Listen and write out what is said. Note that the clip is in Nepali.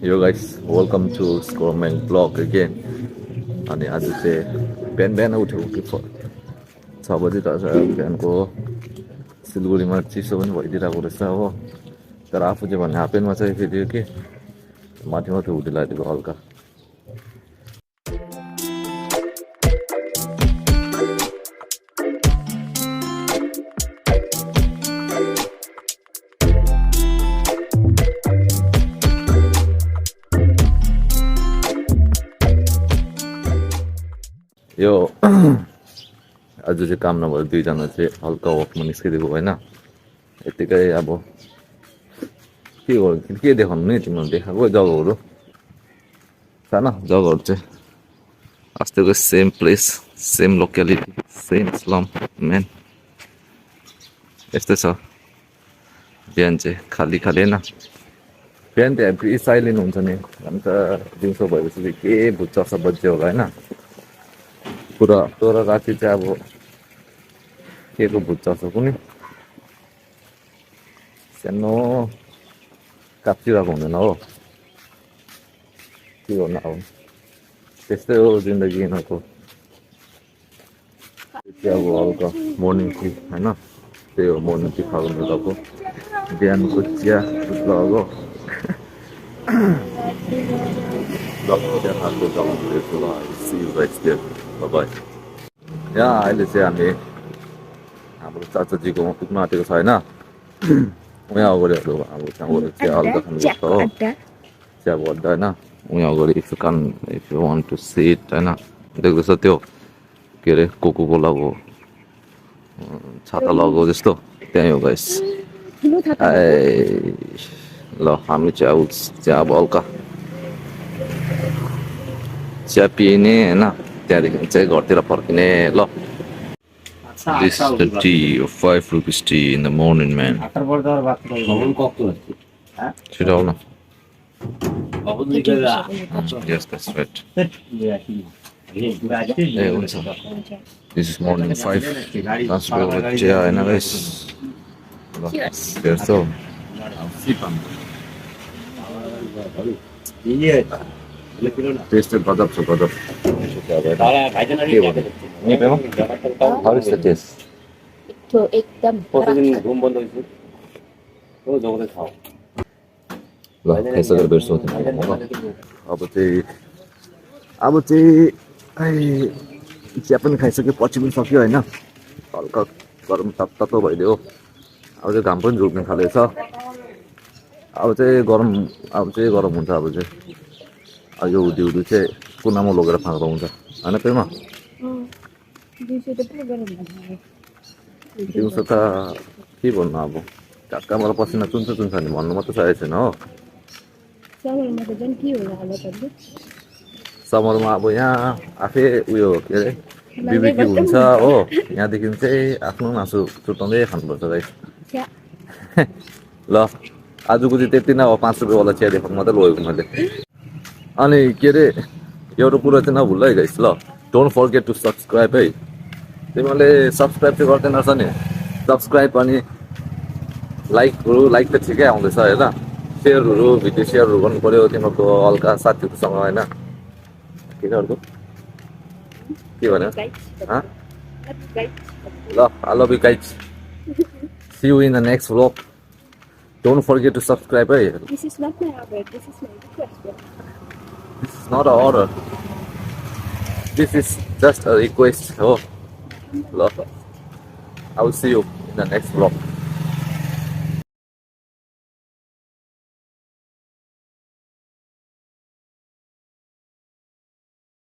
Yo guys, welcome to Scormang vlog again. अनि आज चाहिँ बिहान उठेको कि 6 बजी त बिहानको सिलगढीमा चिसो पनि भइदिरहेको रहेछ हो। तर आफू चाहिँ भने हाफप्यान्टमा चाहिँ फेरि के माथि माथि हुडी लगाइदिएको हल्का। यो आज चाहिँ काम नभएर दुईजना चाहिँ हल्का वकमा निस्किदिएको होइन। यतिकै अब के देखाउनु नि तिमीहरू देखाएको जग्गाहरू सानो जग्गाहरू चाहिँ अस्तिको same place same locality same slum man यस्तै छ। बिहान चाहिँ खाली खाली होइन, बिहान त हेभी साइलेन्ट हुन्छ नि। अन्त दिउँसो भएपछि के भुच्चा सब बज्यो होला होइन पुरा। तर राति चाहिँ अब के को भुत चल्छ कुनै सानो काप्चिरहेको हुँदैन हो। के गर्नु अब त्यस्तै हो जिन्दगी यिनीहरूको। अब हल्का मर्निङ टी होइन, त्यही हो मर्निङ टी खाएको लगाएको बिहानको चिया लगाएको चिया खाएको जग्गा। यहाँ अहिले चाहिँ हामी हाम्रो चाचाजीकोमा पुग्न आँटेको छ होइन। उहाँ अगाडिहरू अब त्यहाँबाट चिया हल्का खानुपर्छ हो, चियाको अड्डा होइन। उहाँ अगाडि if you want to sit होइन, देख्दैछ त्यो के अरे कोको कोलाको छाता लगाएको जस्तो त्यहीँ हो गाइस। ल हामी चिया अब हल्का चिया पिने होइन, त्यहाँदेखि चाहिँ घरतिर फर्किने। ल This is the tea of 5 rupees tea in the morning, man. Sit down. Yes, that's right. This is morning 5. That's where we are in a race. Cheers. So. Taste gadap so gadap. How is the taste? तो एकदम ल खाइसकेर भेट्छौँ अब चाहिँ चिया पनि खाइसक्यो, पछि पनि सक्यो होइन। हल्का गरम तातो भइदियो। अब चाहिँ घाम पनि झुक्ने खाले छ। अब चाहिँ गरम हुन्छ। अब चाहिँ यो हुडी चाहिँ कुनामा लगेर फ्याँक्दा हुन्छ होइन। त्यसमा दिउँसो त के भन्नु अब ढाक्काबाट पसिना चुन्छ नि भन्नु मात्रै सकेको छैन हो। समरमा अब यहाँ आफै उयो के अरे बिबिक्यू हुन्छ हो। यहाँदेखि चाहिँ आफ्नो मासु चुटाउँदै खानुपर्छ गाइस। ल आजको चाहिँ त्यति नै हो। 5 रुपियाँवाला चिया देखाउनु मात्रै लगेको मैले। अनि के अरे एउटा कुरा चाहिँ नभुल है गाइस। ल डोन्ट फर्गेट टु सब्सक्राइब है। तिमीहरूले सब्सक्राइब चाहिँ गर्दैन रहेछ नि। सब्सक्राइब अनि लाइक त ठिकै आउँदैछ होइन। सेयरहरू भिडियो सेयरहरू गर्नु पऱ्यो तिमीहरूको हल्का साथीहरूसँग होइन। के अर्को के भन्यो ल I love you guys. See you in the next vlog. Don't forget to subscribe है। This is not my order. This is my request. This is not an order. This is just a request. Oh, love. I will see you in the next vlog.